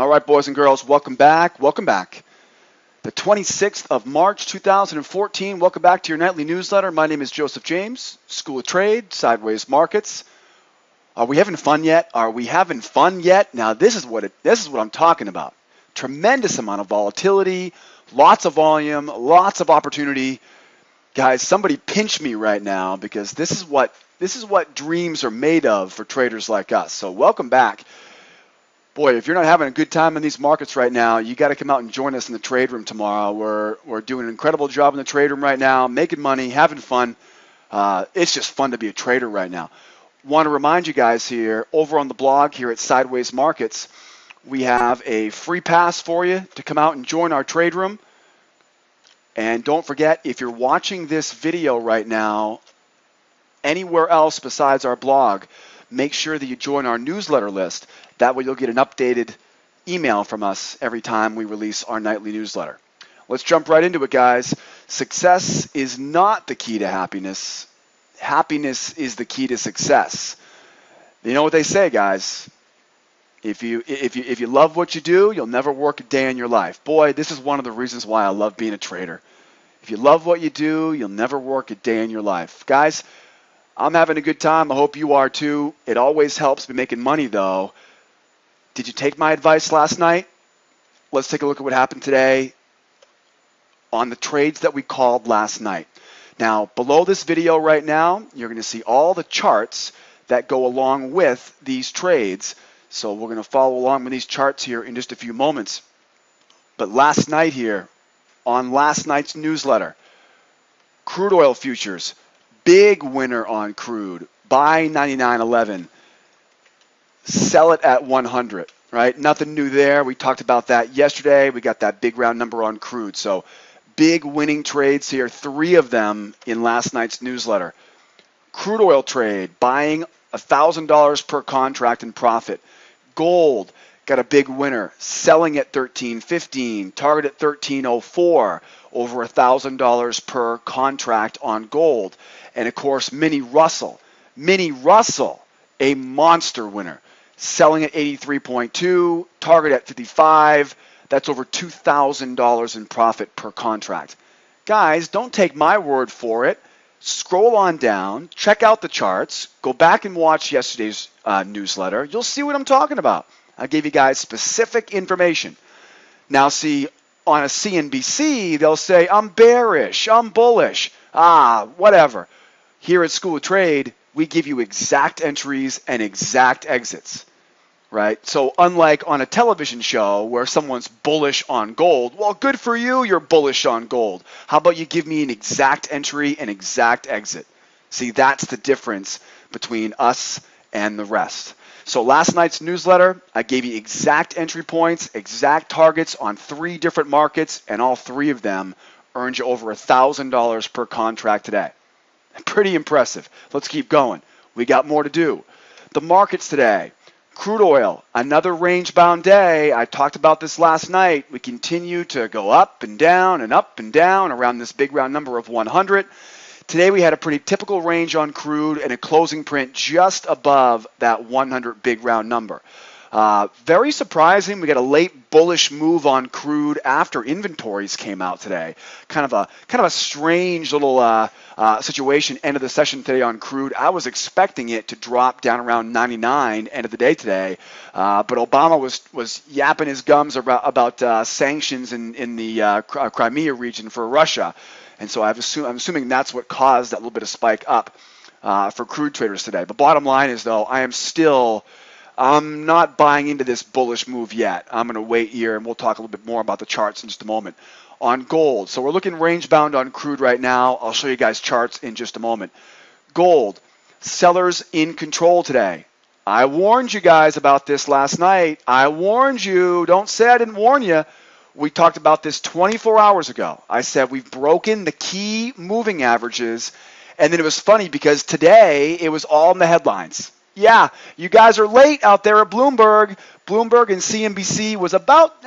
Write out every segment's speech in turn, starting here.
All right, boys and girls, welcome back. Welcome back. The 26th of March, 2014. Welcome back to your nightly newsletter. My name is Joseph James, School of Trade, Sideways Markets. Are we having fun yet? Are we having fun yet? Now, this is what I'm talking about. Tremendous amount of volatility, lots of volume, lots of opportunity. Guys, somebody pinch me right now because this is what dreams are made of for traders like us. So welcome back. Boy, if you're not having a good time in these markets right now, you got to come out and join us in the trade room tomorrow. We're doing an incredible job in the trade room right now, making money, having fun. It's just fun to be a trader right now. Want to remind you guys here, over on the blog here at Sideways Markets, we have a free pass for you to come out and join our trade room. And don't forget, if you're watching this video right now, anywhere else besides our blog, make sure that you join our newsletter list. That way you'll get an updated email from us every time we release our nightly newsletter. Let's jump right into it, guys. Success is not the key to happiness. Happiness is the key to success. You know what they say, guys? If you love what you do, you'll never work a day in your life. Boy, this is one of the reasons why I love being a trader. If you love what you do, you'll never work a day in your life. Guys, I'm having a good time. I hope you are too. It always helps me making money, though. Did you take my advice last night? Let's take a look at what happened today on the trades that we called last night. Now, below this video right now, you're going to see all the charts that go along with these trades. So we're going to follow along with these charts here in just a few moments. But last night here, on last night's newsletter, crude oil futures, big winner on crude, buy 99.11, sell it at 100, right? Nothing new there. We talked about that yesterday. We got that big round number on crude. So big winning trades here, 3 of them in last night's newsletter. Crude oil trade, buying $1,000 per contract in profit. Gold, got a big winner, selling at $13.15, target at $13.04, over $1,000 per contract on gold. And of course, Mini Russell, a monster winner, selling at 83.2, target at 55. That's over $2,000 in profit per contract. Guys, don't take my word for it. Scroll on down, check out the charts, go back and watch yesterday's newsletter. You'll see what I'm talking about. I gave you guys specific information. Now, see, on a CNBC, they'll say, I'm bearish, I'm bullish, whatever. Here at School of Trade, we give you exact entries and exact exits, right? So unlike on a television show where someone's bullish on gold, well, good for you, you're bullish on gold. How about you give me an exact entry and exact exit? See, that's the difference between us and the rest. So last night's newsletter, I gave you exact entry points, exact targets on 3 different markets, and all 3 of them earned you over $1,000 per contract today. Pretty impressive. Let's keep going. We got more to do. The markets today. Crude oil, another range-bound day. I talked about this last night. We continue to go up and down around this big round number of 100. Today we had a pretty typical range on crude and a closing print just above that 100 big round number. Very surprising. We got a late bullish move on crude after inventories came out today. Kind of a strange little situation end of the session today on crude. I was expecting it to drop down around 99 end of the day today, but Obama was yapping his gums about sanctions in the Crimea region for Russia. And so I'm assuming that's what caused that little bit of spike up for crude traders today. But bottom line is, though, I'm not buying into this bullish move yet. I'm going to wait here, and we'll talk a little bit more about the charts in just a moment. On gold, so we're looking range-bound on crude right now. I'll show you guys charts in just a moment. Gold, sellers in control today. I warned you guys about this last night. I warned you. Don't say I didn't warn you. We talked about this 24 hours ago. I said we've broken the key moving averages, and then it was funny because today it was all in the headlines. Yeah, you guys are late out there at Bloomberg. Bloomberg and CNBC was about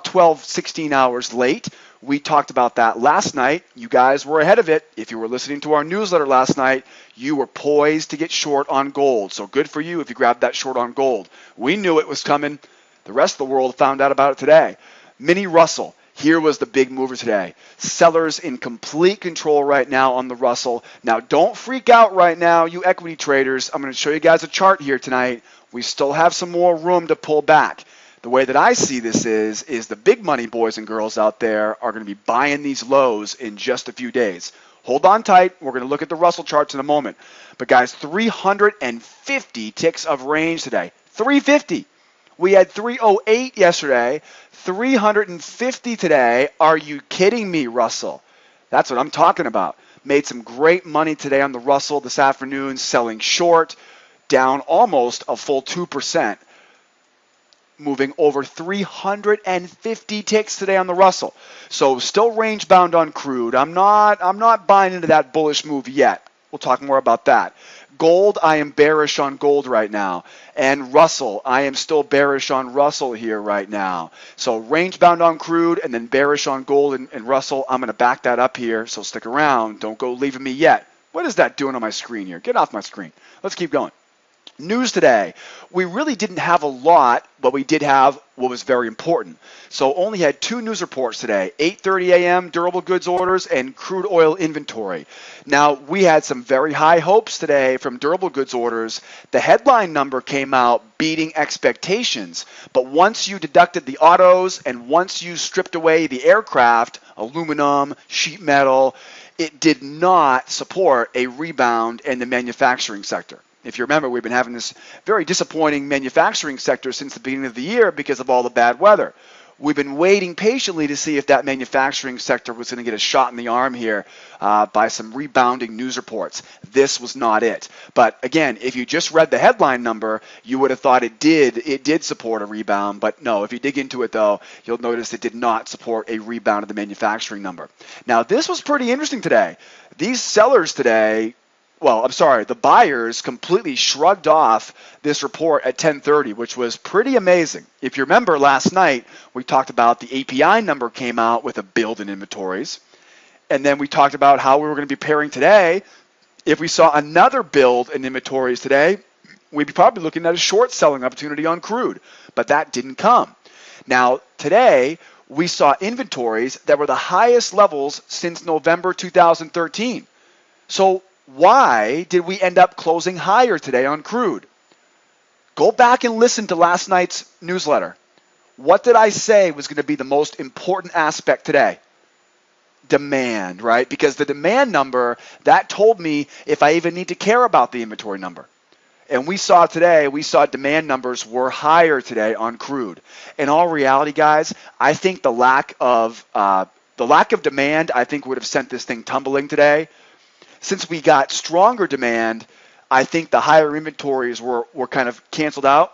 12, 16 hours late. We talked about that last night. You guys were ahead of it. If you were listening to our newsletter last night, you were poised to get short on gold. So good for you if you grabbed that short on gold. We knew it was coming. The rest of the world found out about it today. Mini Russell. Here was the big mover today. Sellers in complete control right now on the Russell. Now, don't freak out right now, you equity traders. I'm going to show you guys a chart here tonight. We still have some more room to pull back. The way that I see this is the big money boys and girls out there are going to be buying these lows in just a few days. Hold on tight. We're going to look at the Russell charts in a moment. But guys, 350 ticks of range today. 350. We had 308 yesterday, 350 today. Are you kidding me, Russell? That's what I'm talking about. Made some great money today on the Russell this afternoon, selling short, down almost a full 2%. Moving over 350 ticks today on the Russell. So still range bound on crude. I'm not buying into that bullish move yet. We'll talk more about that. Gold, I am bearish on gold right now. And Russell, I am still bearish on Russell here right now. So range bound on crude and then bearish on gold and Russell. I'm going to back that up here, so stick around. Don't go leaving me yet. What is that doing on my screen here? Get off my screen. Let's keep going. News today. We really didn't have a lot, but we did have what was very important. So only had 2 news reports today, 8:30 a.m. durable goods orders and crude oil inventory. Now, we had some very high hopes today from durable goods orders. The headline number came out beating expectations, but once you deducted the autos and once you stripped away the aircraft, aluminum, sheet metal, it did not support a rebound in the manufacturing sector. If you remember, we've been having this very disappointing manufacturing sector since the beginning of the year because of all the bad weather. We've been waiting patiently to see if that manufacturing sector was going to get a shot in the arm here by some rebounding news reports. This was not it. But again, if you just read the headline number, you would have thought it did support a rebound. But no, if you dig into it though, you'll notice it did not support a rebound of the manufacturing number. Now, this was pretty interesting today. These sellers today, the buyers completely shrugged off this report at 10:30, which was pretty amazing. If you remember last night, we talked about the API number came out with a build in inventories. And then we talked about how we were going to be pairing today. If we saw another build in inventories today, we'd be probably looking at a short selling opportunity on crude. But that didn't come. Now, today, we saw inventories that were the highest levels since November 2013. So why did we end up closing higher today on crude? Go back and listen to last night's newsletter. What did I say was going to be the most important aspect today? Demand, right? Because the demand number, that told me if I even need to care about the inventory number. And we saw demand numbers were higher today on crude. In all reality, guys, I think the lack of demand, I think would have sent this thing tumbling today. Since we got stronger demand, I think the higher inventories were kind of canceled out.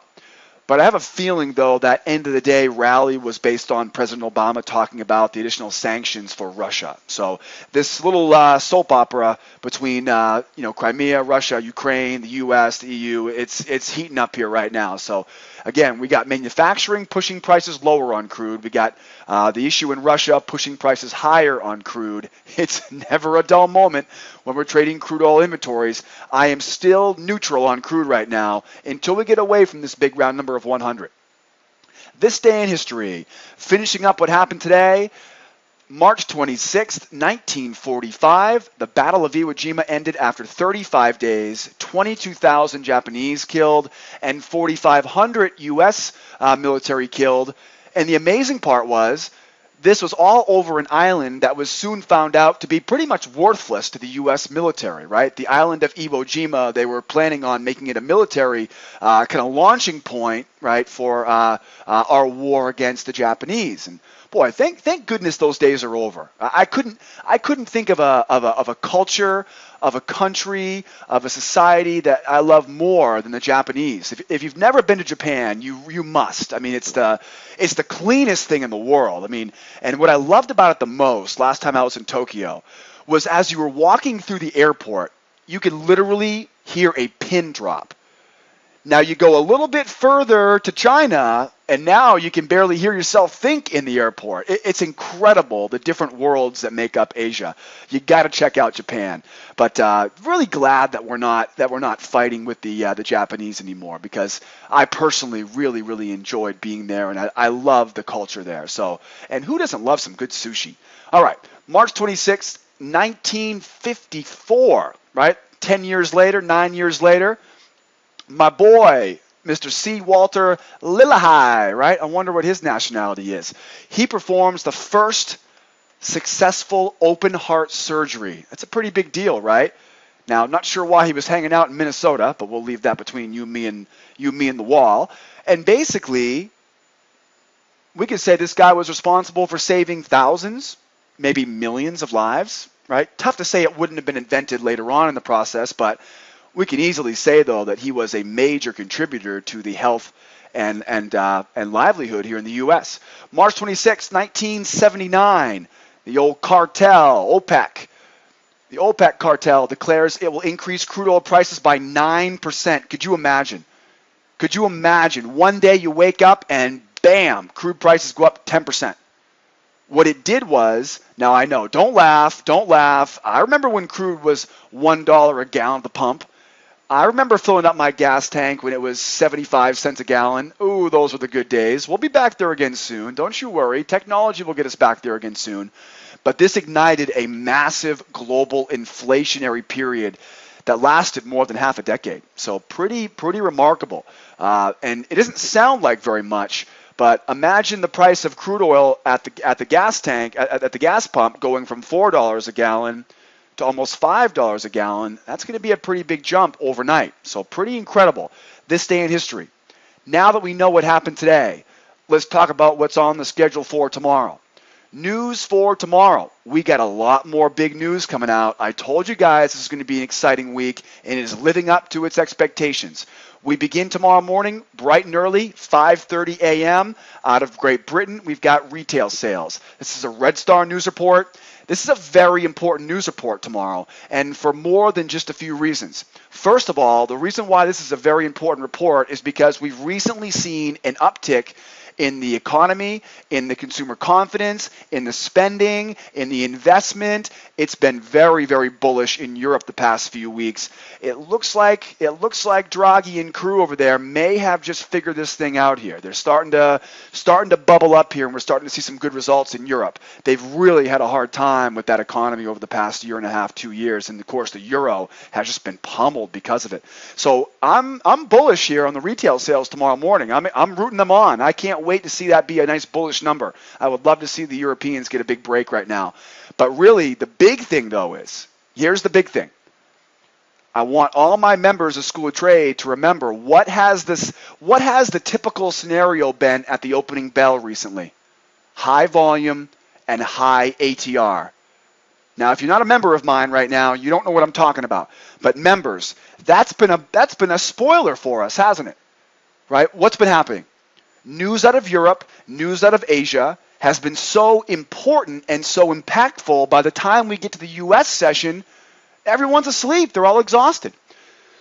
But I have a feeling, though, that end of the day rally was based on President Obama talking about the additional sanctions for Russia. So this little soap opera between Crimea, Russia, Ukraine, the U.S., the EU, it's heating up here right now. So again, we got manufacturing pushing prices lower on crude. We got the issue in Russia pushing prices higher on crude. It's never a dull moment when we're trading crude oil inventories. I am still neutral on crude right now until we get away from this big round number of 100. This day in history, finishing up what happened today, March 26th, 1945, the Battle of Iwo Jima ended after 35 days, 22,000 Japanese killed, and 4,500 U.S. Military killed. And the amazing part was, this was all over an island that was soon found out to be pretty much worthless to the U.S. military, right? The island of Iwo Jima, they were planning on making it a military kind of launching point, right, for our war against the Japanese. And boy, thank goodness those days are over. I couldn't think of a culture, of a country, of a society that I love more than the Japanese. If you've never been to Japan, you must. I mean, it's the cleanest thing in the world. I mean, and what I loved about it the most last time I was in Tokyo was as you were walking through the airport, you could literally hear a pin drop. Now you go a little bit further to China, And now you can barely hear yourself think in the airport. It's incredible, the different worlds that make up Asia. You got to check out Japan. But really glad that we're not fighting with the Japanese anymore, because I personally really enjoyed being there, and I love the culture there. So, and who doesn't love some good sushi? All right, March 26th, 1954. Right, 10 years later, 9 years later, my boy, Mr. C. Walter Lillehei, right? I wonder what his nationality is. He performs the first successful open heart surgery. That's a pretty big deal, right? Now, I'm not sure why he was hanging out in Minnesota, but we'll leave that between you, me, and the wall. And basically, we could say this guy was responsible for saving thousands, maybe millions of lives, right? Tough to say it wouldn't have been invented later on in the process, but we can easily say, though, that he was a major contributor to the health and livelihood here in the U.S. March 26, 1979, the old cartel, OPEC. The OPEC cartel declares it will increase crude oil prices by 9%. Could you imagine? Could you imagine? One day you wake up and bam, crude prices go up 10%. What it did was, now I know, don't laugh. I remember when crude was $1 a gallon at the pump. I remember filling up my gas tank when it was 75 cents a gallon. Ooh, those were the good days. We'll be back there again soon. Don't you worry. Technology will get us back there again soon. But this ignited a massive global inflationary period that lasted more than half a decade. So pretty remarkable. And it doesn't sound like very much, but imagine the price of crude oil at the gas tank, at the gas pump, going from $4 a gallon to almost $5 a gallon. That's going to be a pretty big jump overnight. So pretty incredible. This day in history. Now that we know what happened today, let's talk about what's on the schedule for tomorrow. News for tomorrow. We got a lot more big news coming out. I told you guys this is going to be an exciting week, and it is living up to its expectations. We begin tomorrow morning bright and early, 5:30 a.m. Out of Great Britain, we've got retail sales. This is a Red Star News report. This is a very important news report tomorrow, and for more than just a few reasons. First of all, the reason why this is a very important report is because we've recently seen an uptick in the economy, in the consumer confidence, in the spending, in the investment. It's been very bullish in Europe the past few weeks. It looks like Draghi and crew over there may have just figured this thing out here. They're starting to bubble up here, and we're starting to see some good results in Europe. They've really had a hard time with that economy over the past year and a half, 2 years, and of course the euro has just been pummeled because of it. So I'm bullish here on the retail sales tomorrow morning. I'm rooting them on. I can't wait to see that be a nice bullish number. I would love to see the Europeans get a big break right now. But really, the big thing, though, is, here's the big thing. I want all my members of School of Trade to remember what has the typical scenario been at the opening bell recently? High volume and high ATR. Now, if you're not a member of mine right now, you don't know what I'm talking about. But members, that's been a spoiler for us, hasn't it? Right? What's been happening? News out of Europe, news out of Asia has been so important and so impactful. By the time we get to the U.S. session, everyone's asleep. They're all exhausted.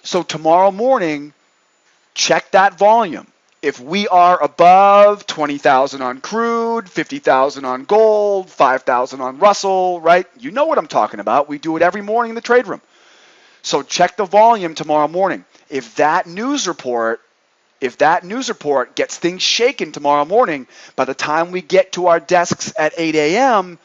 So tomorrow morning, check that volume. If we are above 20,000 on crude, 50,000 on gold, 5,000 on Russell, right? You know what I'm talking about. We do it every morning in the trade room. So check the volume tomorrow morning. If that news report gets things shaken tomorrow morning, by the time we get to our desks at 8 a.m.,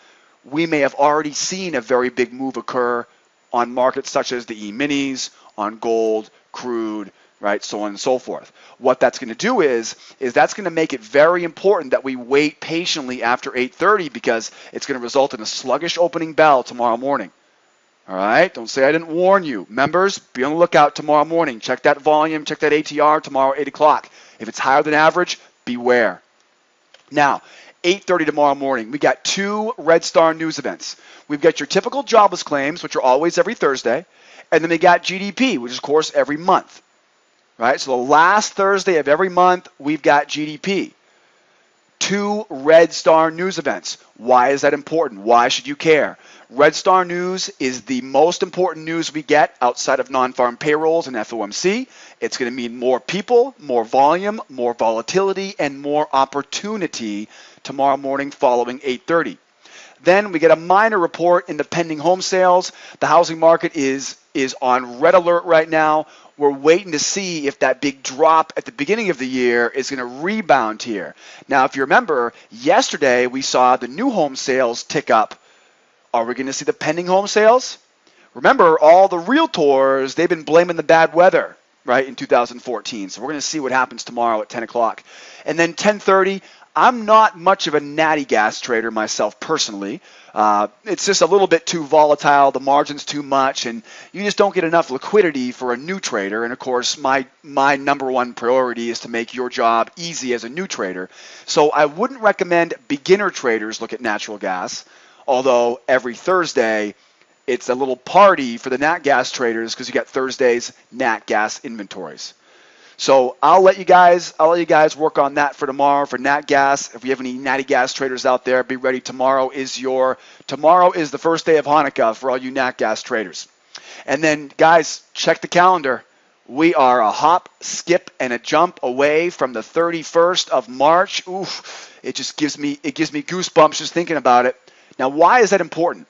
we may have already seen a very big move occur on markets such as the E-minis, on gold, crude, right, so on and so forth. What that's going to do is that's going to make it very important that we wait patiently after 8:30, because it's going to result in a sluggish opening bell tomorrow morning. All right, don't say I didn't warn you. Members, be on the lookout tomorrow morning. Check that volume, check that ATR tomorrow at 8 o'clock. If it's higher than average, beware. Now, 8:30 tomorrow morning, we got 2 Red Star News events. We've got your typical jobless claims, which are always every Thursday, and then we got GDP, which is, of course, every month. Right? So the last Thursday of every month, we've got GDP. 2 Red Star news events. Why is that important? Why should you care? Red Star news is the most important news we get outside of non-farm payrolls and FOMC. It's going to mean more people, more volume, more volatility, and more opportunity tomorrow morning following 8:30. Then we get a minor report in the pending home sales. The housing market is on red alert right now. We're waiting to see if that big drop at the beginning of the year is going to rebound here. Now, if you remember, yesterday we saw the new home sales tick up. Are we going to see the pending home sales? Remember, all the realtors, they've been blaming the bad weather, right, in 2014. So we're going to see what happens tomorrow at 10 o'clock. And then 10:30, I'm not much of a natty gas trader myself personally. It's just a little bit too volatile, the margin's too much, and you just don't get enough liquidity for a new trader. And of course, my number one priority is to make your job easy as a new trader. So I wouldn't recommend beginner traders look at natural gas, although every Thursday it's a little party for the nat gas traders because you got Thursday's nat gas inventories. So I'll let you guys work on that for tomorrow for nat gas. If we have any natty gas traders out there, be ready. Tomorrow is the first day of Hanukkah for all you nat gas traders. And then guys, check the calendar. We are a hop, skip, and a jump away from the 31st of March. Oof, it gives me goosebumps just thinking about it. Now, why is that important?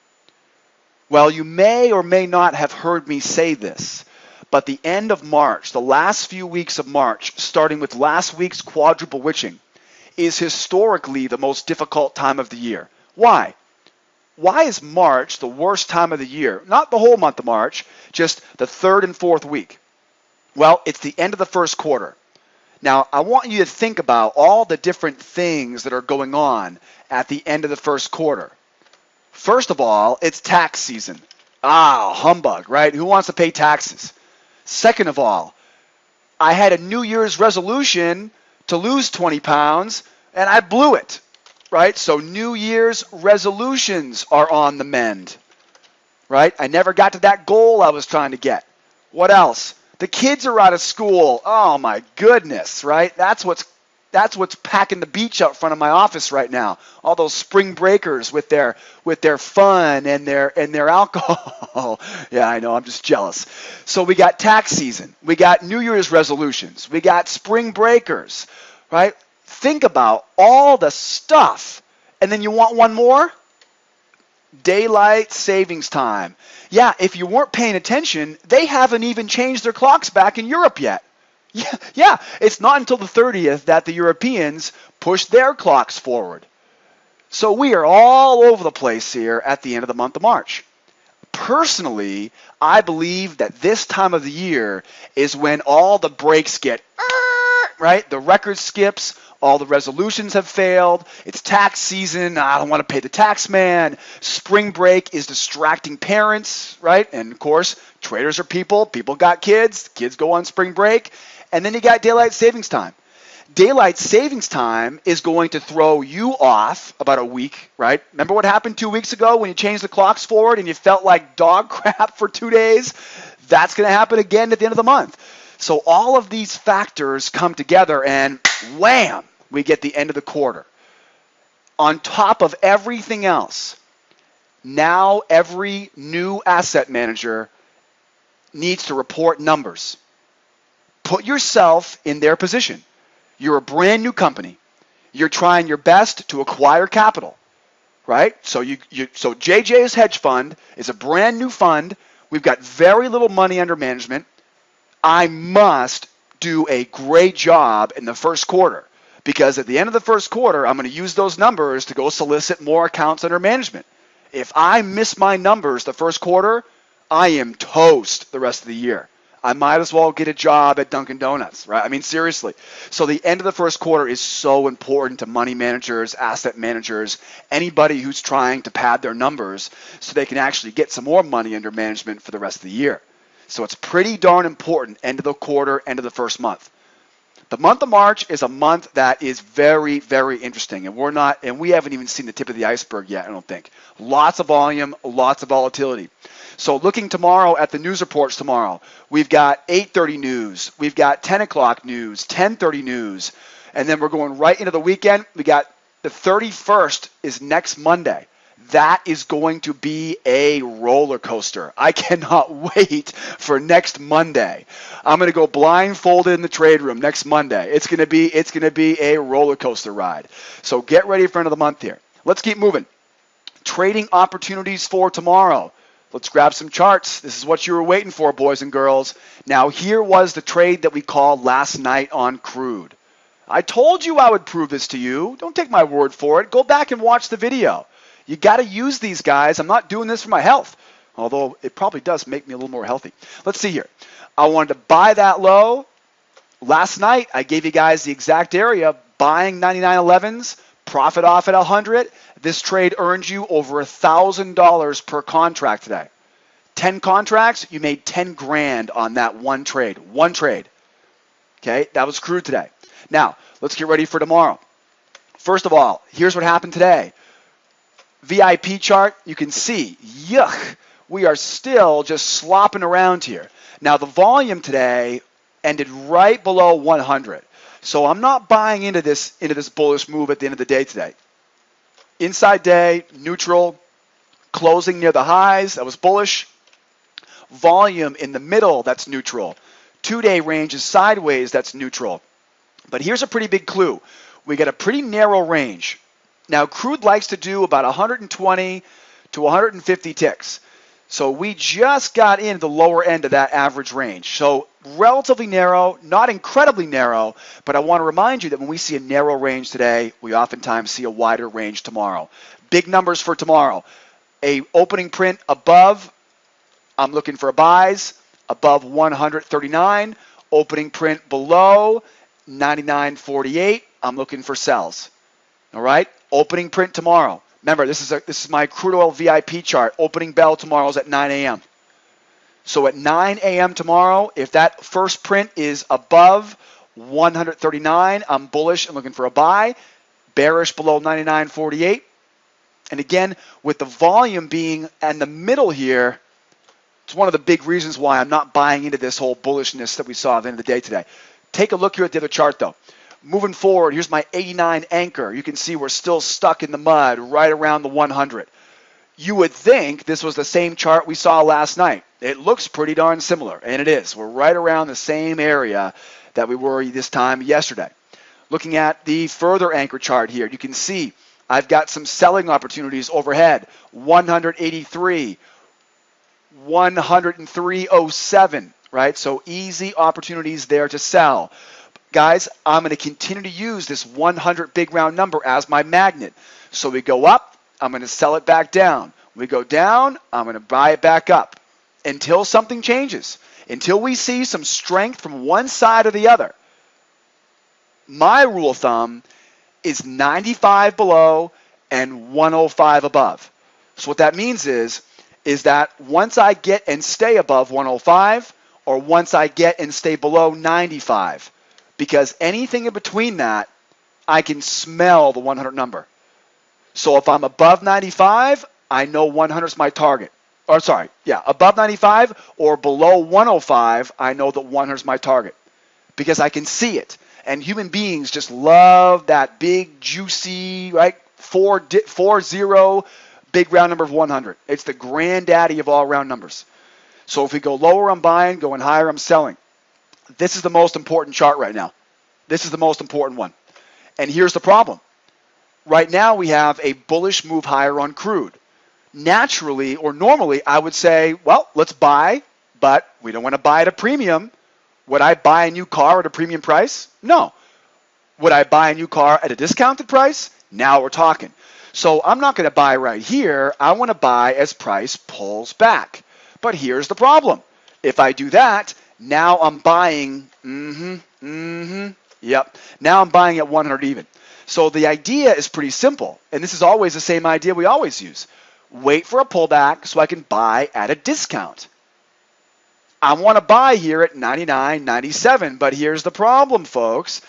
Well, you may or may not have heard me say this, but the end of March, the last few weeks of March, starting with last week's quadruple witching, is historically the most difficult time of the year. Why? Why is March the worst time of the year? Not the whole month of March, just the 3rd and 4th week. Well, it's the end of the first quarter. Now, I want you to think about all the different things that are going on at the end of the first quarter. First of all, it's tax season. Humbug, right? Who wants to pay taxes? Second of all, I had a New Year's resolution to lose 20 pounds, and I blew it, right? So New Year's resolutions are on the mend, right? I never got to that goal I was trying to get. What else? The kids are out of school. Oh, my goodness, right? That's what's packing the beach out front of my office right now. All those spring breakers with their fun and their alcohol. Yeah, I know, I'm just jealous. So we got tax season. We got New Year's resolutions. We got spring breakers, right? Think about all the stuff. And then you want one more? Daylight savings time. Yeah, if you weren't paying attention, they haven't even changed their clocks back in Europe yet. Yeah, it's not until the 30th that the Europeans push their clocks forward. So we are all over the place here at the end of the month of March. Personally, I believe that this time of the year is when all the breaks get, right? The record skips, all the resolutions have failed, it's tax season, I don't want to pay the tax man, spring break is distracting parents, right? And of course, traders are people got kids go on spring break. And then you got daylight savings time. Daylight savings time is going to throw you off about a week, right? Remember what happened 2 weeks ago when you changed the clocks forward and you felt like dog crap for 2 days? That's going to happen again at the end of the month. So all of these factors come together and wham, we get the end of the quarter. On top of everything else, now every new asset manager needs to report numbers. Put yourself in their position. You're a brand new company. You're trying your best to acquire capital, right? So so JJ's hedge fund is a brand new fund. We've got very little money under management. I must do a great job in the first quarter because at the end of the first quarter, I'm going to use those numbers to go solicit more accounts under management. If I miss my numbers the first quarter, I am toast the rest of the year. I might as well get a job at Dunkin' Donuts, right? I mean, seriously. So the end of the first quarter is so important to money managers, asset managers, anybody who's trying to pad their numbers so they can actually get some more money under management for the rest of the year. So it's pretty darn important, end of the quarter, end of the first month. The month of March is a month that is very, very interesting, and we haven't even seen the tip of the iceberg yet, I don't think. Lots of volume, lots of volatility. So looking tomorrow at the news reports tomorrow, we've got 8:30 news, we've got 10 o'clock news, 10:30 news, and then we're going right into the weekend. We got The 31st is next Monday. That is going to be a roller coaster. I cannot wait for next Monday. I'm going to go blindfolded in the trade room next Monday. It's going to be a roller coaster ride. So get ready for another month here. Let's keep moving. Trading opportunities for tomorrow. Let's grab some charts. This is what you were waiting for, boys and girls. Now, here was the trade that we called last night on Crude. I told you I would prove this to you. Don't take my word for it. Go back and watch the video. You got to use these guys. I'm not doing this for my health, although it probably does make me a little more healthy. Let's see here. I wanted to buy that low. Last night, I gave you guys the exact area, buying 99.11s, profit off at 100. This trade earned you over $1,000 per contract today. 10 contracts, you made 10 grand on that one trade. One trade. Okay, that was Crude today. Now, let's get ready for tomorrow. First of all, here's what happened today. VIP chart, you can see, yuck, we are still just slopping around here. Now, the volume today ended right below 100. So I'm not buying into this bullish move at the end of the day today. Inside day, neutral, closing near the highs, that was bullish. Volume in the middle, that's neutral. 2-day range is sideways, that's neutral. But here's a pretty big clue. We got a pretty narrow range. Now, Crude likes to do about 120 to 150 ticks. So we just got in the lower end of that average range. So relatively narrow, not incredibly narrow, but I want to remind you that when we see a narrow range today, we oftentimes see a wider range tomorrow. Big numbers for tomorrow. A opening print above, I'm looking for buys, above 139. Opening print below 99.48, I'm looking for sells. All right? Opening print tomorrow. Remember, this is my crude oil VIP chart. Opening bell tomorrow is at 9 a.m. So at 9 a.m. tomorrow, if that first print is above 139, I'm bullish and looking for a buy. Bearish below 99.48. And again, with the volume being in the middle here, it's one of the big reasons why I'm not buying into this whole bullishness that we saw at the end of the day today. Take a look here at the other chart, though. Moving forward, here's my 89 anchor. You can see we're still stuck in the mud right around the 100. You would think this was the same chart we saw last night. It looks pretty darn similar, and it is. We're right around the same area that we were this time yesterday. Looking at the further anchor chart here, you can see I've got some selling opportunities overhead. 183, 103.07, right? So easy opportunities there to sell. Guys, I'm going to continue to use this 100 big round number as my magnet. So we go up, I'm going to sell it back down. We go down, I'm going to buy it back up until something changes, until we see some strength from one side or the other. My rule of thumb is 95 below and 105 above. So what that means is that once I get and stay above 105 or once I get and stay below 95, because anything in between that, I can smell the 100 number. So if I'm above 95, I know 100 is my target. Above 95 or below 105, I know that 100 is my target because I can see it. And human beings just love that big, juicy, right, 4-0 big round number of 100. It's the granddaddy of all round numbers. So if we go lower, I'm buying. Going higher, I'm selling. This is the most important chart right now. This is the most important one. And here's the problem. Right now we have a bullish move higher on crude. Naturally or normally I would say, well, let's buy, but we don't want to buy at a premium. Would I buy a new car at a premium price? No. Would I buy a new car at a discounted price? Now we're talking. So I'm not going to buy right here. I want to buy as price pulls back. But here's the problem. If I do that, now I'm buying, now I'm buying at 100 even. So the idea is pretty simple, and this is always the same idea we always use. Wait for a pullback so I can buy at a discount. I want to buy here at 99, 97, but here's the problem, folks.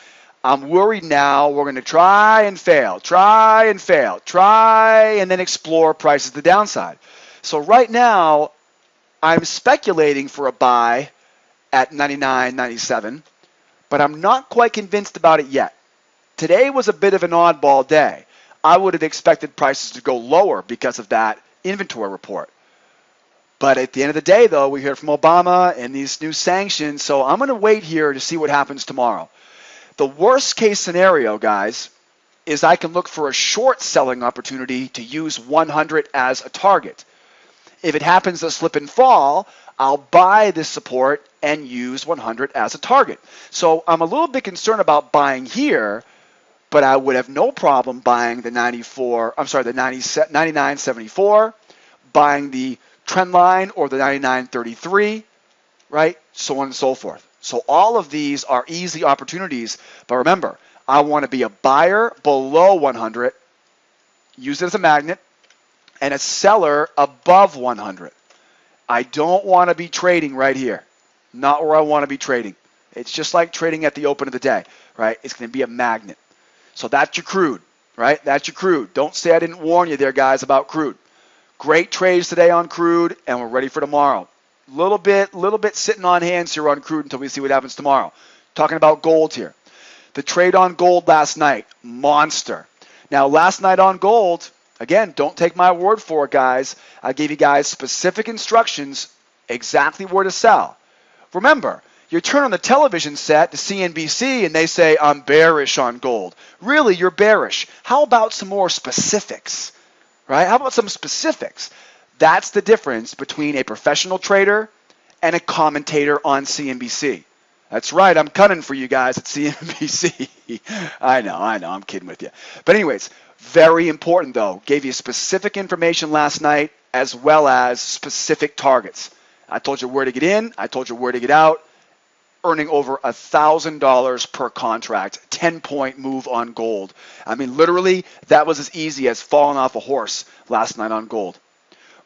I'm worried now we're going to try and fail, try and then explore prices to the downside. So right now, I'm speculating for a buy at 99, 97, but I'm not quite convinced about it yet. Today was a bit of an oddball day. I would have expected prices to go lower because of that inventory report. But at the end of the day, though, we heard from Obama and these new sanctions, so I'm going to wait here to see what happens tomorrow. The worst case scenario, guys, is I can look for a short selling opportunity to use 100 as a target. If it happens to slip and fall, I'll buy this support and use 100 as a target. So I'm a little bit concerned about buying here, but I would have no problem buying the 99.74, buying the trend line or the 99.33, right? So on and so forth. So all of these are easy opportunities, but remember, I want to be a buyer below 100, use it as a magnet, and a seller above 100. I don't want to be trading right here. Not where I want to be trading. It's just like trading at the open of the day, right? It's going to be a magnet. So that's your crude, right? That's your crude. Don't say I didn't warn you there, guys, about crude. Great trades today on crude, and we're ready for tomorrow. Little bit sitting on hands here on crude until we see what happens tomorrow. Talking about gold here. The trade on gold last night, monster. Now, last night on gold, again, don't take my word for it, guys. I gave you guys specific instructions exactly where to sell. Remember, you turn on the television set to CNBC and they say, I'm bearish on gold. Really, you're bearish. How about some more specifics, right? How about some specifics? That's the difference between a professional trader and a commentator on CNBC. That's right, I'm cutting for you guys at CNBC. I know, I'm kidding with you. But anyways, very important though. Gave you specific information last night as well as specific targets. I told you where to get in, I told you where to get out, earning over $1,000 per contract, 10-point move on gold. I mean, literally, that was as easy as falling off a horse last night on gold.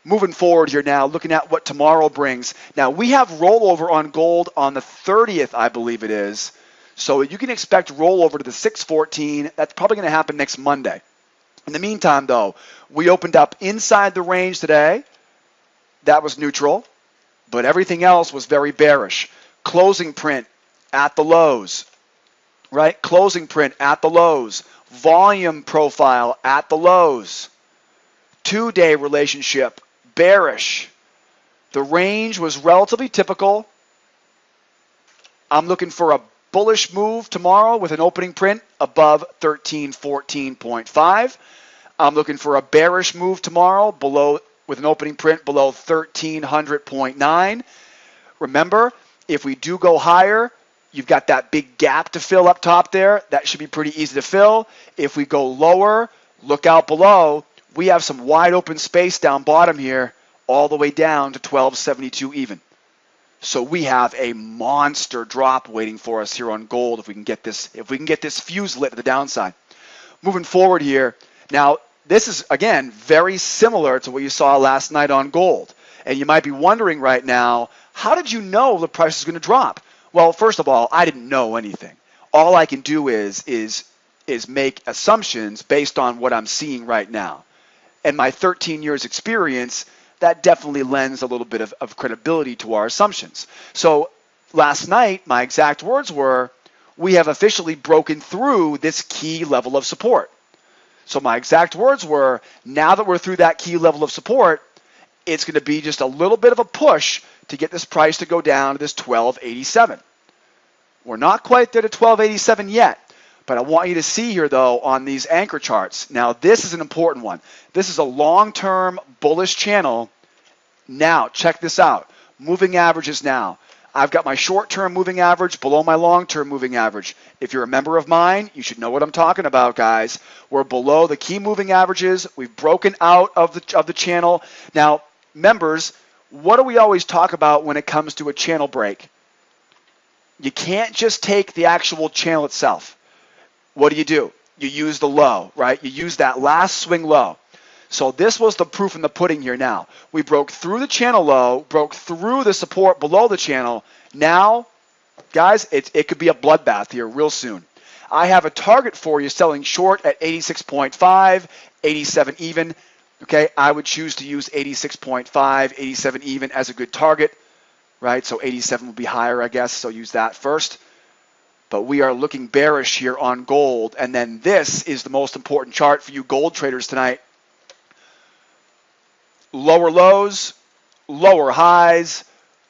Moving forward here now, looking at what tomorrow brings. Now, we have rollover on gold on the 30th, I believe it is. So you can expect rollover to the 614. That's probably going to happen next Monday. In the meantime, though, we opened up inside the range today. That was neutral, but everything else was very bearish. Closing print at the lows, right? Closing print at the lows. Volume profile at the lows. 2-day relationship, bearish. The range was relatively typical. I'm looking for a bullish move tomorrow with an opening print above 1314.5. I'm looking for a bearish move tomorrow with an opening print below 1300.9. Remember, if we do go higher, you've got that big gap to fill up top there. That should be pretty easy to fill. If we go lower, look out below. We have some wide open space down bottom here, all the way down to 1272 even. So we have a monster drop waiting for us here on gold if we can get this fuse lit to the downside. Moving forward here, now this is again very similar to what you saw last night on gold. And you might be wondering right now, how did you know the price is going to drop? Well, first of all, I didn't know anything. All I can do is make assumptions based on what I'm seeing right now. And my 13 years experience, that definitely lends a little bit of credibility to our assumptions. So last night, my exact words were, we have officially broken through this key level of support. So my exact words were, now that we're through that key level of support, it's going to be just a little bit of a push to get this price to go down to this 1287. We're not quite there to 1287 yet. But I want you to see here, though, on these anchor charts. Now, this is an important one. This is a long-term bullish channel. Now, check this out. Moving averages now. I've got my short-term moving average below my long-term moving average. If you're a member of mine, you should know what I'm talking about, guys. We're below the key moving averages. We've broken out of the channel. Now, members, what do we always talk about when it comes to a channel break? You can't just take the actual channel itself. What do? You use the low, right? You use that last swing low. So this was the proof in the pudding here now. We broke through the channel low, broke through the support below the channel. Now, guys, it could be a bloodbath here real soon. I have a target for you selling short at 86.5, 87 even. Okay, I would choose to use 86.5, 87 even as a good target, right? So 87 would be higher, I guess, so use that first. but we are looking bearish here on gold. And then this is the most important chart for you gold traders tonight. Lower lows, lower highs.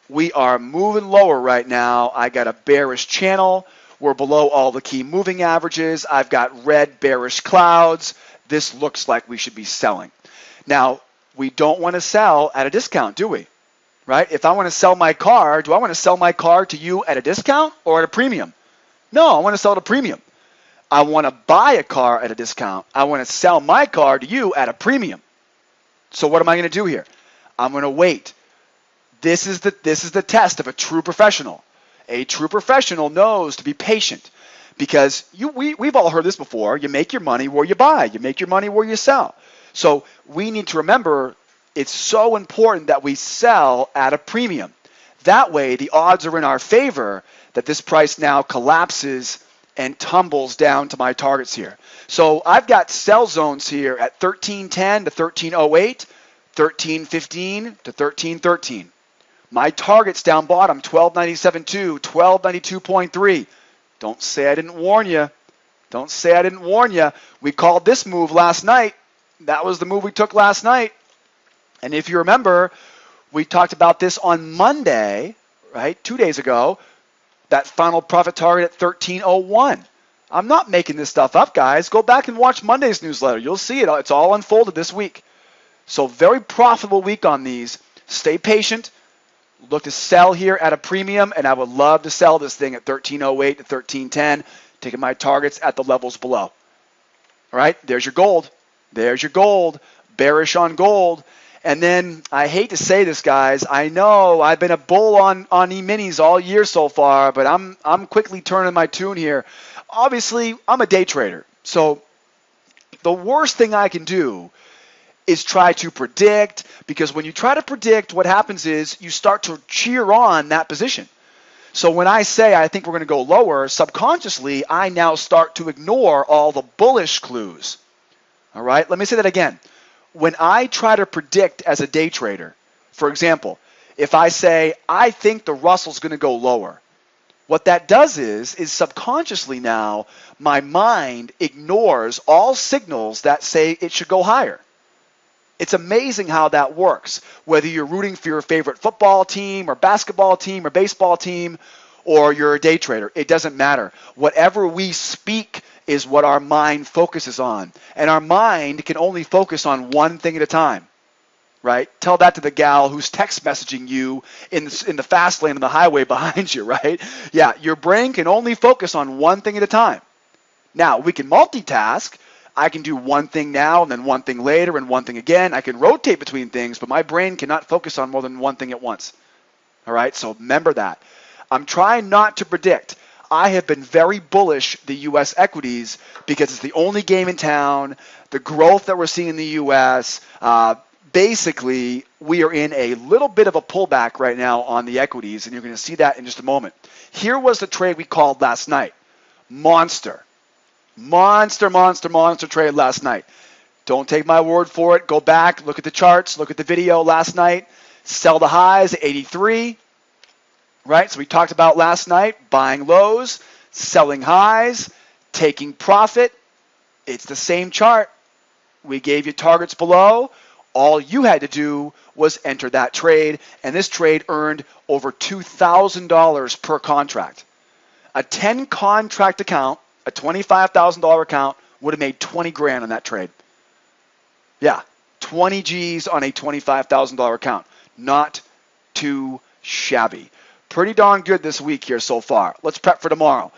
We are moving lower right now. I got a bearish channel. We're below all the key moving averages. I've got red bearish clouds. This looks like we should be selling. Now, we don't want to sell at a discount, do we? Right? If I want to sell my car, do I want to sell my car to you at a discount or at a premium? No, I want to sell at a premium. I want to buy a car at a discount. I want to sell my car to you at a premium. So what am I going to do here? I'm going to wait. This is the test of a true professional. A true professional knows to be patient because we've all heard this before. You make your money where you buy. You make your money where you sell. So we need to remember it's so important that we sell at a premium. That way the odds are in our favor that this price now collapses and tumbles down to my targets here. So I've got sell zones here at 1310 to 1308, 1315 to 1313. My targets down bottom, 1297.2, 1292.3. Don't say I didn't warn you. Don't say I didn't warn you. We called this move last night. That was the move we took last night. And if you remember, we talked about this on Monday, right, 2 days ago, that final profit target at 1301. I'm not making this stuff up, guys. Go back and watch Monday's newsletter. You'll see it. It's all unfolded this week. So very profitable week on these. Stay patient. Look to sell here at a premium, and I would love to sell this thing at 1308 to 1310, taking my targets at the levels below. All right, there's your gold. There's your gold. Bearish on gold. And then I hate to say this, guys. I know I've been a bull on E-minis all year so far, but I'm quickly turning my tune here. Obviously, I'm a day trader. So the worst thing I can do is try to predict, because when you try to predict, what happens is you start to cheer on that position. So when I say I think we're going to go lower, subconsciously, I now start to ignore all the bullish clues. All right, let me say that again. When I try to predict as a day trader, for example, if I say, I think the Russell's going to go lower, what that does is subconsciously now, my mind ignores all signals that say it should go higher. It's amazing how that works, whether you're rooting for your favorite football team or basketball team or baseball team, or you're a day trader. It doesn't matter. Whatever we speak is what our mind focuses on. And our mind can only focus on one thing at a time, right? Tell that to the gal who's text messaging you in the fast lane on the highway behind you, right? Yeah, your brain can only focus on one thing at a time. Now, we can multitask. I can do one thing now and then one thing later and one thing again. I can rotate between things, but my brain cannot focus on more than one thing at once. All right, so remember that. I'm trying not to predict. I have been very bullish the U.S. equities because it's the only game in town. The growth that we're seeing in the U.S., basically, we are in a little bit of a pullback right now on the equities, and you're going to see that in just a moment. Here was the trade we called last night. Monster trade last night. Don't take my word for it. Go back, look at the charts, look at the video last night. Sell the highs at 83. Right, so we talked about last night, buying lows, selling highs, taking profit. It's the same chart. We gave you targets below. All you had to do was enter that trade, and this trade earned over $2,000 per contract. A 10-contract account, a $25,000 account, would have made 20 grand on that trade. Yeah, 20 G's on a $25,000 account. Not too shabby. Pretty darn good this week here so far. Let's prep for tomorrow.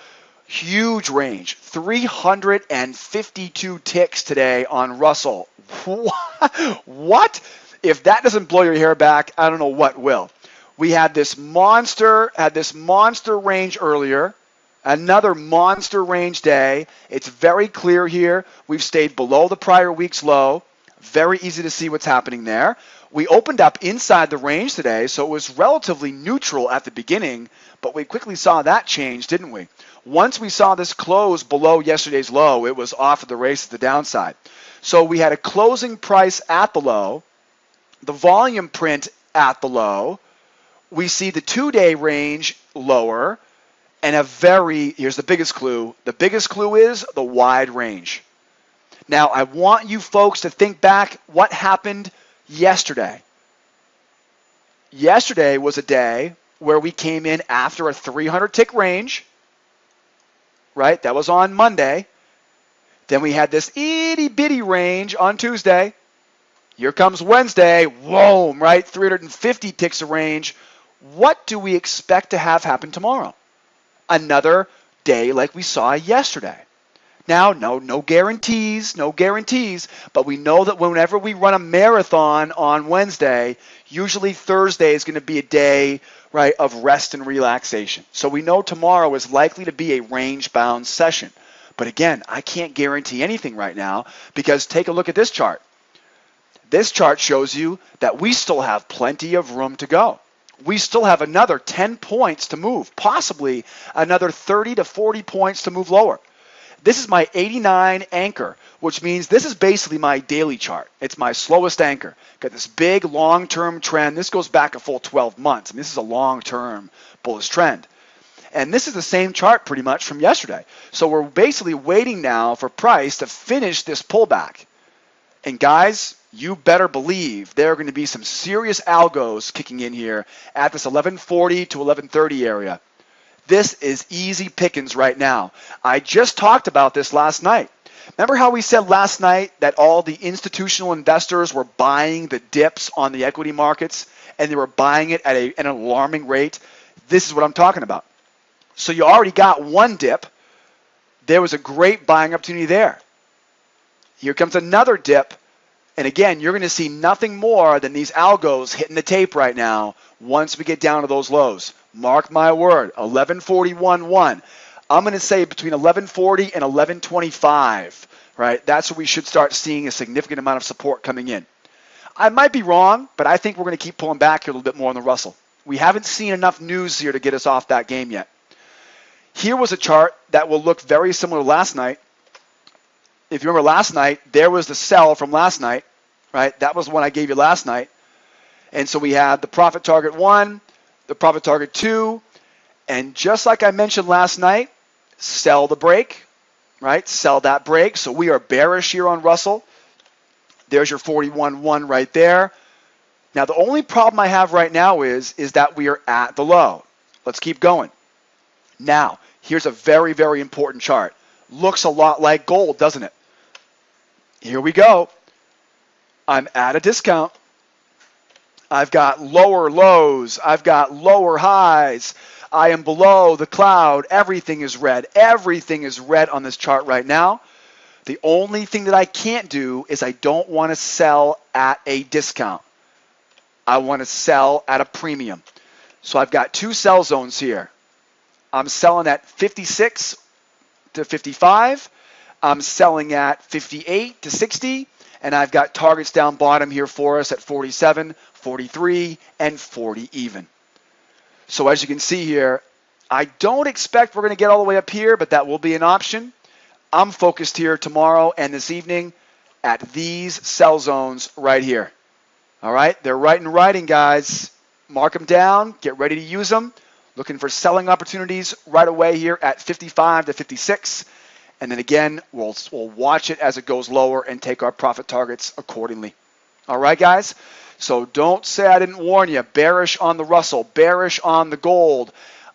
Huge range. 352 ticks today on Russell. What? If that doesn't blow your hair back, I don't know what will. We had this monster range earlier. Another monster range day. It's very clear here. We've stayed below the prior week's low. Very easy to see what's happening there. We opened up inside the range today, so it was relatively neutral at the beginning, but we quickly saw that change, didn't we? Once we saw this close below yesterday's low, it was off of the race to the downside. So we had a closing price at the low, the volume print at the low. We see the 2-day range lower, And here's the biggest clue. The biggest clue is the wide range. Now, I want you folks to think back what happened yesterday. Yesterday was a day where we came in after a 300 tick range, right? That was on Monday. Then we had this itty bitty range on Tuesday. Here comes Wednesday. Whoa, right? 350 ticks of range. What do we expect to have happen tomorrow? Another day like we saw yesterday. Now, no guarantees, but we know that whenever we run a marathon on Wednesday, usually Thursday is going to be a day, right, of rest and relaxation. So we know tomorrow is likely to be a range-bound session. But again, I can't guarantee anything right now because take a look at this chart. This chart shows you that we still have plenty of room to go. We still have another 10 points to move, possibly another 30 to 40 points to move lower. This is my 89 anchor, which means this is basically my daily chart. It's my slowest anchor. Got this big long-term trend. This goes back a full 12 months, and this is a long-term bullish trend. And this is the same chart pretty much from yesterday. So we're basically waiting now for price to finish this pullback. And guys, you better believe there are going to be some serious algos kicking in here at this 1140 to 1130 area. This is easy pickings right now. I just talked about this last night. Remember how we said last night that all the institutional investors were buying the dips on the equity markets and they were buying it at an alarming rate? This is what I'm talking about. So you already got one dip. There was a great buying opportunity there. Here comes another dip. And again, you're going to see nothing more than these algos hitting the tape right now once we get down to those lows. Mark my word, 1141.1. I'm going to say between 1140 and 1125, right? That's where we should start seeing a significant amount of support coming in. I might be wrong, but I think we're going to keep pulling back here a little bit more on the Russell. We haven't seen enough news here to get us off that game yet. Here was a chart that will look very similar to last night. If you remember last night, there was the sell from last night, right? That was the one I gave you last night. And so we had the profit target 1, the profit target 2, and just like I mentioned last night, sell the break, right? Sell that break. So we are bearish here on Russell. There's your 41.1 right there. Now the only problem I have right now is that we are at the low. Let's keep going. Now, here's a very, very important chart. Looks a lot like gold, doesn't it? Here we go. I'm at a discount. I've got lower lows. I've got lower highs. I am below the cloud. Everything is red. Everything is red on this chart right now. The only thing that I can't do is I don't want to sell at a discount. I want to sell at a premium. So I've got two sell zones here. I'm selling at 56 to 55. I'm selling at 58 to 60. And I've got targets down bottom here for us at 47, 43, and 40 even. So as you can see here, I don't expect we're going to get all the way up here, but that will be an option. I'm focused here tomorrow and this evening at these sell zones right here. All right, they're right in writing, guys. Mark them down. Get ready to use them. Looking for selling opportunities right away here at 55 to 56. And then again, we'll watch it as it goes lower and take our profit targets accordingly. All right, guys? So don't say I didn't warn you. Bearish on the Russell, bearish on the gold.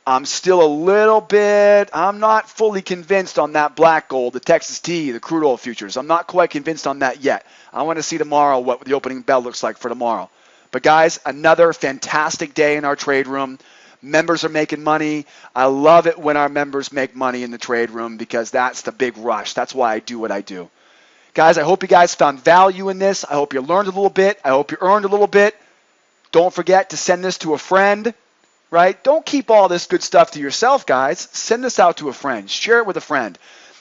I'm still a little bit, I'm not fully convinced on that black gold, the Texas T, the crude oil futures. I'm not quite convinced on that yet. I want to see tomorrow what the opening bell looks like for tomorrow. But guys, another fantastic day in our trade room. Members are making money. I love it when our members make money in the trade room because that's the big rush. That's why I do what I do. Guys, I hope you guys found value in this. I hope you learned a little bit. I hope you earned a little bit. Don't forget to send this to a friend, right? Don't keep all this good stuff to yourself, guys. Send this out to a friend. Share it with a friend.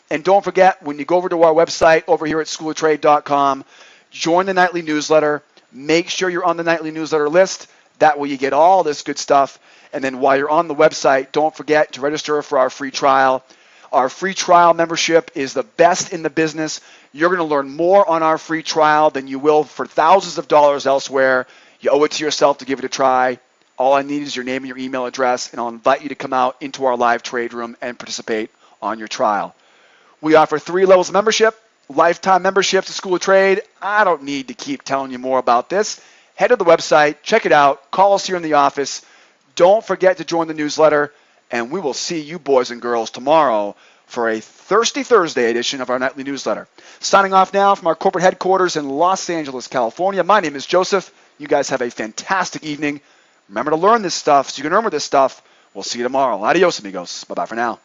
And don't forget, when you go over to our website over here at SchoolofTrade.com, join the nightly newsletter. Make sure you're on the nightly newsletter list. That way you get all this good stuff. And then while you're on the website, don't forget to register for our free trial. Our free trial membership is the best in the business. You're going to learn more on our free trial than you will for thousands of dollars elsewhere. You owe it to yourself to give it a try. All I need is your name and your email address, and I'll invite you to come out into our live trade room and participate on your trial. We offer 3 levels of membership, lifetime membership to School of Trade. I don't need to keep telling you more about this. Head to the website, check it out, call us here in the office. Don't forget to join the newsletter, and we will see you boys and girls tomorrow for a Thirsty Thursday edition of our nightly newsletter. Signing off now from our corporate headquarters in Los Angeles, California. My name is Joseph. You guys have a fantastic evening. Remember to learn this stuff so you can remember this stuff. We'll see you tomorrow. Adios, amigos. Bye-bye for now.